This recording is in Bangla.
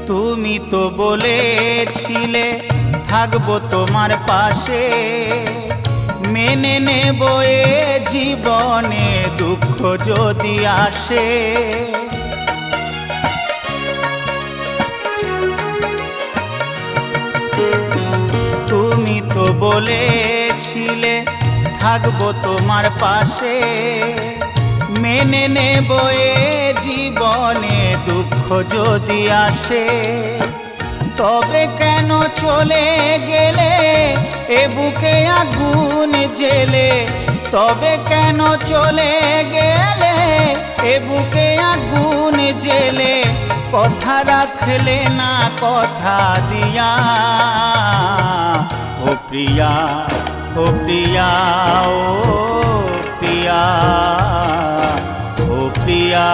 তুমি তো বলেছিলে থাকবো তোমার পাশে, মেনে নেব এ জীবনে দুঃখ যদি আসে। তুমি তো বলেছিলে থাকবো তোমার পাশে, মেনে নেব এ জীবনে দুঃখ যদি আসে। তবে কেন চলে গেলে এ বুকে আগুন জেলে, তবে কেন চলে গেলে এ বুকে আগুন জেলে, কথা রাখলে না কথা দিয়া। ও প্রিয়া, ও প্রিয়া, ও প্রিয়া, ও প্রিয়া।